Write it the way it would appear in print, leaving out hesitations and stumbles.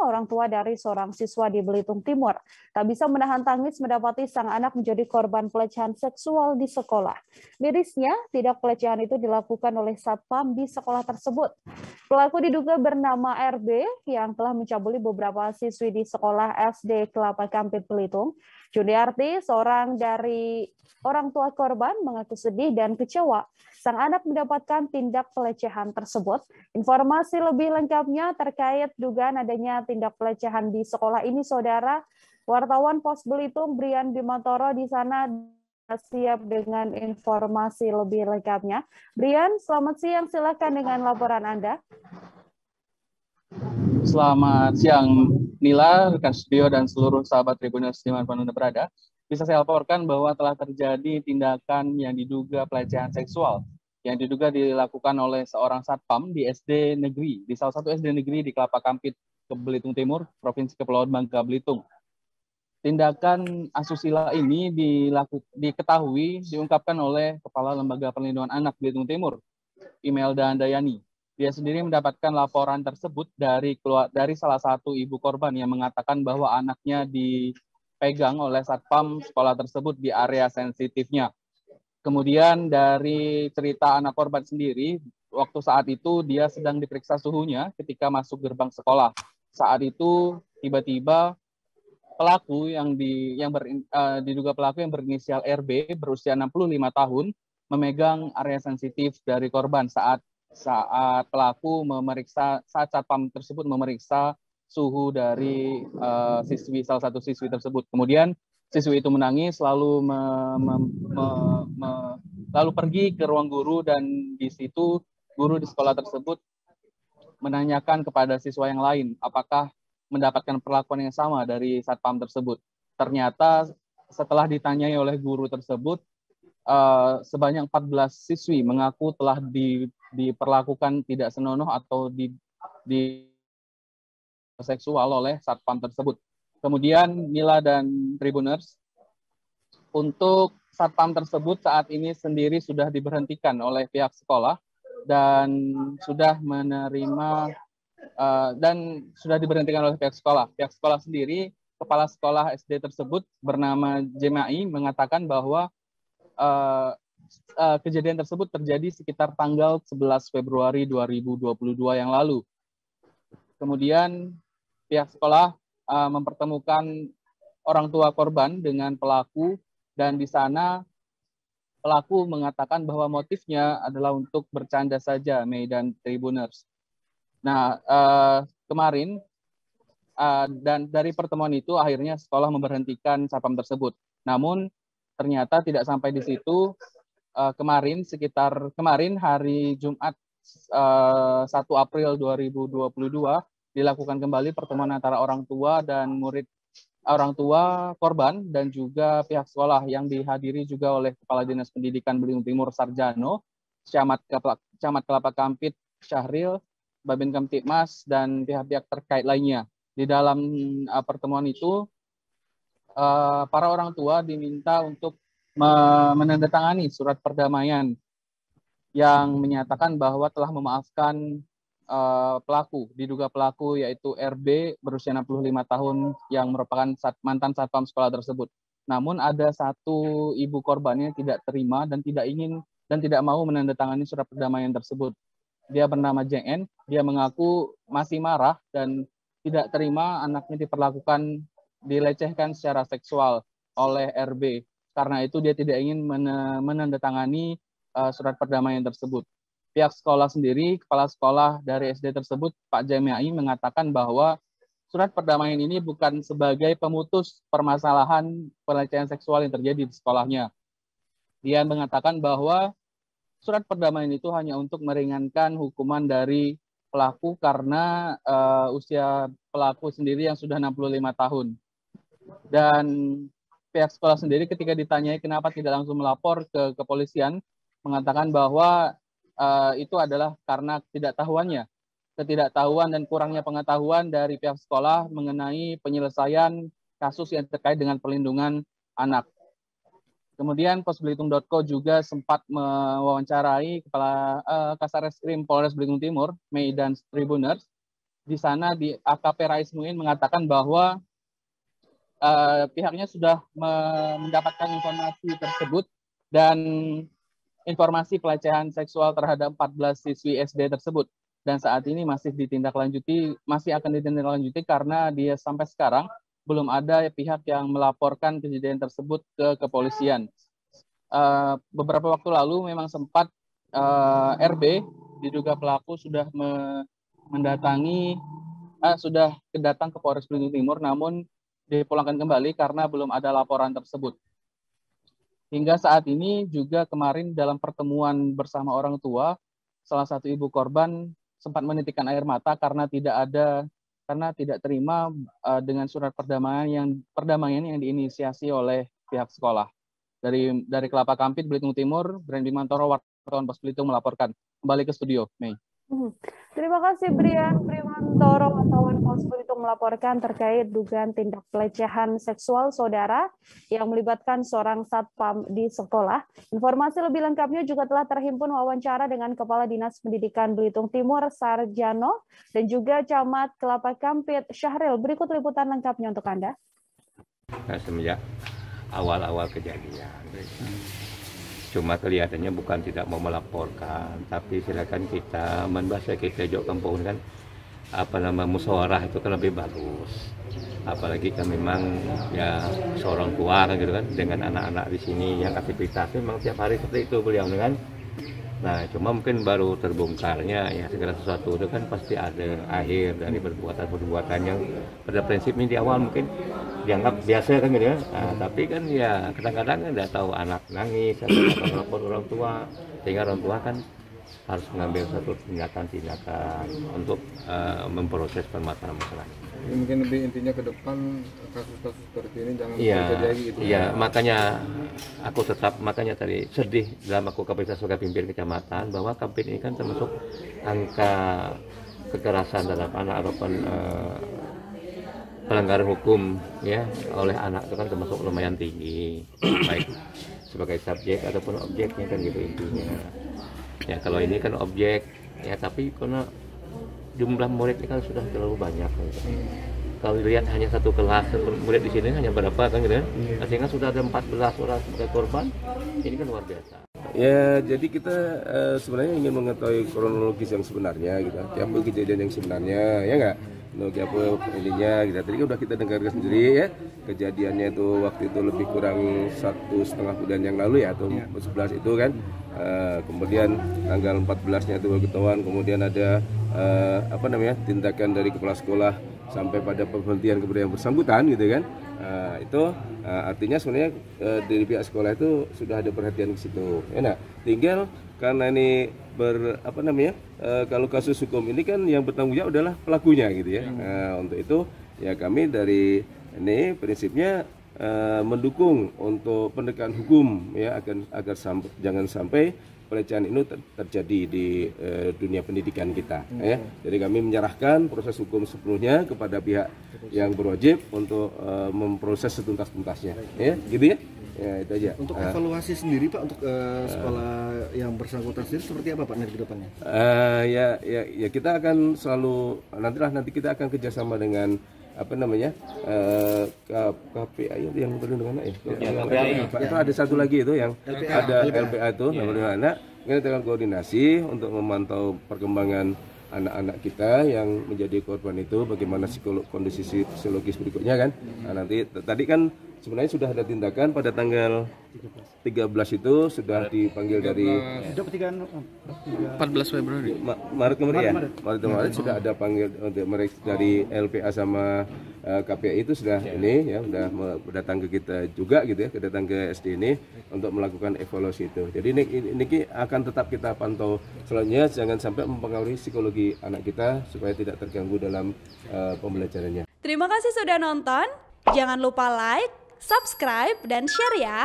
orang tua dari seorang siswa di Belitung Timur, tak bisa menahan tangis mendapati sang anak menjadi korban pelecehan seksual di sekolah. Mirisnya, tindak pelecehan itu dilakukan oleh satpam di sekolah tersebut. Pelaku diduga bernama RB yang telah mencabuli beberapa siswi di sekolah SD Kelapa Kampit Belitung. Juniarti, seorang dari orang tua korban, mengaku sedih dan kecewa sang anak mendapatkan tindak pelecehan tersebut. Informasi lebih lengkapnya terkait dugaan adanya tindak pelecehan di sekolah ini, saudara, wartawan Pos Belitung Brian Bimantoro di sana siap dengan informasi lebih lengkapnya. Brian, selamat siang, silakan dengan laporan Anda. Selamat siang, Nila, rekan studio, dan seluruh sahabat Tribuners dimanapun Anda berada. Bisa saya laporkan bahwa telah terjadi tindakan yang diduga pelecehan seksual yang diduga dilakukan oleh seorang satpam di SD negeri, di salah satu SD negeri di Kelapa Kampit, Belitung Timur, Provinsi Kepulauan Bangka Belitung. Tindakan asusila ini diungkapkan oleh Kepala Lembaga Perlindungan Anak Belitung Timur, Imelda Andayani. Dia sendiri mendapatkan laporan tersebut dari salah satu ibu korban yang mengatakan bahwa anaknya dipegang oleh satpam sekolah tersebut di area sensitifnya. Kemudian dari cerita anak korban sendiri, waktu saat itu dia sedang diperiksa suhunya ketika masuk gerbang sekolah. Saat itu tiba-tiba pelaku diduga pelaku yang berinisial RB berusia 65 tahun memegang area sensitif dari korban saat satpam tersebut memeriksa suhu dari salah satu siswi tersebut. Kemudian siswi itu menangis lalu lalu pergi ke ruang guru, dan di situ guru di sekolah tersebut menanyakan kepada siswa yang lain apakah mendapatkan perlakuan yang sama dari satpam tersebut. Ternyata setelah ditanyai oleh guru tersebut, sebanyak 14 siswi mengaku telah diperlakukan tidak senonoh atau di seksual oleh satpam tersebut. Kemudian Nila dan Tribuners, untuk satpam tersebut saat ini sendiri sudah diberhentikan oleh pihak sekolah dan sudah diberhentikan oleh pihak sekolah. Pihak sekolah sendiri, kepala sekolah SD tersebut bernama Jemai mengatakan bahwa kejadian tersebut terjadi sekitar tanggal 11 Februari 2022 yang lalu. Kemudian pihak sekolah mempertemukan orang tua korban dengan pelaku, dan di sana pelaku mengatakan bahwa motifnya adalah untuk bercanda saja, Mei dan Tribuners. Nah, kemarin dan dari pertemuan itu akhirnya sekolah memberhentikan satpam tersebut. Namun ternyata tidak sampai di situ. Kemarin hari Jumat 1 April 2022 dilakukan kembali pertemuan antara orang tua korban dan juga pihak sekolah yang dihadiri juga oleh Kepala Dinas Pendidikan Belitung Timur Sarjano, Camat Kelapa Kampit Syahril, Babin Kamtibmas, dan pihak-pihak terkait lainnya. Di dalam pertemuan itu, para orang tua diminta untuk menandatangani surat perdamaian yang menyatakan bahwa telah memaafkan diduga pelaku yaitu RB berusia 65 tahun yang merupakan mantan satpam sekolah tersebut. Namun ada satu ibu korbannya tidak terima dan tidak mau menandatangani surat perdamaian tersebut. Dia bernama JN, dia mengaku masih marah dan tidak terima anaknya dilecehkan secara seksual oleh RB. Karena itu dia tidak ingin menandatangani surat perdamaian tersebut. Pihak sekolah sendiri, kepala sekolah dari SD tersebut, Pak Jamiai, mengatakan bahwa surat perdamaian ini bukan sebagai pemutus permasalahan pelecehan seksual yang terjadi di sekolahnya. Dia mengatakan bahwa surat perdamaian itu hanya untuk meringankan hukuman dari pelaku karena usia pelaku sendiri yang sudah 65 tahun. Dan pihak sekolah sendiri ketika ditanyai kenapa tidak langsung melapor ke kepolisian, mengatakan bahwa itu adalah karena ketidaktahuan dan kurangnya pengetahuan dari pihak sekolah mengenai penyelesaian kasus yang terkait dengan perlindungan anak. Kemudian posbelitung.co juga sempat mewawancarai Kepala Kasarreskrim Polres Belitung Timur, Mei dan Tribuners, di sana di AKP Rais Muin mengatakan bahwa pihaknya sudah mendapatkan informasi tersebut dan informasi pelecehan seksual terhadap 14 siswi SD tersebut, dan saat ini masih akan ditindaklanjuti karena dia sampai sekarang belum ada pihak yang melaporkan kejadian tersebut ke kepolisian. Beberapa waktu lalu memang sempat RB diduga pelaku sudah datang ke Polres Belitung Timur, namun dipulangkan kembali karena belum ada laporan tersebut. Hingga saat ini juga kemarin dalam pertemuan bersama orang tua, salah satu ibu korban sempat menitikkan air mata karena tidak terima dengan surat perdamaian yang diinisiasi oleh pihak sekolah. Dari Kelapa Kampit, Belitung Timur, Brandi Mantoro, wartawan Pos Belitung melaporkan. Kembali ke studio, Mei. Terima kasih Brian Primantoro, wartawan Pos Belitung melaporkan terkait dugaan tindak pelecehan seksual saudara yang melibatkan seorang satpam di sekolah. Informasi lebih lengkapnya juga telah terhimpun wawancara dengan Kepala Dinas Pendidikan Belitung Timur Sarjano dan juga Camat Kelapa Kampit Syahril. Berikut liputan lengkapnya untuk Anda. Semenjak awal-awal kejadian. Cuma kelihatannya bukan tidak mau melaporkan, tapi silakan kita membahas kita jauh kampung kan musyawarah itu kan lebih bagus. Apalagi kan memang ya seorang tua kan gitu kan dengan anak-anak di sini yang aktivitas memang tiap hari seperti itu beliau kan. Nah, cuma mungkin baru terbongkarnya ya segala sesuatu itu kan pasti ada akhir dari perbuatan-perbuatan yang pada prinsipnya di awal mungkin dianggap biasa kan gitu ya. Nah, tapi kan ya kadang-kadang nggak tahu anak nangis atau melapor orang tua, sehingga orang tua kan harus mengambil satu tindakan untuk memproses permasalahan masalah. Mungkin lebih intinya ke depan kasus-kasus seperti ini jangan terjadi gitu. Iya, makanya tadi sedih dalam aku kapasitas sebagai pimpinan kecamatan bahwa Kampit ini kan termasuk angka kekerasan terhadap anak ataupun pelanggaran hukum ya oleh anak itu kan termasuk lumayan tinggi, baik sebagai subjek ataupun objeknya kan gitu intinya. Ya kalau ini kan objek ya, tapi karena jumlah muridnya kan sudah terlalu banyak gitu. Kalau dilihat hanya satu kelas murid di sini hanya berapa kan gitu, sehingga sudah ada 14 orang sebagai korban, ini kan luar biasa. Ya, jadi kita sebenarnya ingin mengetahui kronologis yang sebenarnya gitu, apa kejadian yang sebenarnya, ya nggak? Apa ininya gitu. Tadi udah kita dengarkan sendiri ya, kejadiannya itu waktu itu lebih kurang 1,5 bulan yang lalu ya, atau 11 itu kan. Kemudian tanggal 14-nya itu baru ketahuan, kemudian ada tindakan dari kepala sekolah sampai pada pemberhentian kepada yang bersangkutan gitu kan. Itu artinya sebenarnya dari pihak sekolah itu sudah ada perhatian ke situ. Ya, nah, tinggal karena ini kalau kasus hukum ini kan yang bertanggung jawab adalah pelakunya gitu ya. Untuk itu ya kami dari ini prinsipnya mendukung untuk penegakan hukum ya agar jangan sampai pelecehan ini terjadi di dunia pendidikan kita ya. Jadi kami menyerahkan proses hukum sepenuhnya kepada pihak yang berwajib untuk memproses setuntas-tuntasnya ya, gitu ya. Ya, itu aja. Untuk evaluasi sendiri Pak untuk sekolah yang bersangkutan sendiri seperti apa Pak nanti ke depannya? Ya kita akan selalu nanti kita akan kerjasama dengan KPA yang berlindung anak ya. Itu ada satu lagi itu yang ada LPA itu berlindung anak. Kita akan koordinasi untuk memantau perkembangan anak-anak kita yang menjadi korban itu, bagaimana kondisi psikologis berikutnya kan. Nah, nanti tadi kan sebenarnya sudah ada tindakan pada tanggal 13 itu sudah dipanggil dari 14 Februari Maret kemarin ya. Maret kemarin sudah ada panggil untuk mereka dari LPA sama KPI itu sudah ini ya sudah datang ke kita juga gitu ya, datang ke SD ini untuk melakukan evaluasi itu. Jadi ini akan tetap kita pantau selanjutnya, jangan sampai mempengaruhi psikologi anak kita supaya tidak terganggu dalam pembelajarannya. Terima kasih sudah nonton. Jangan lupa like, subscribe, dan share ya.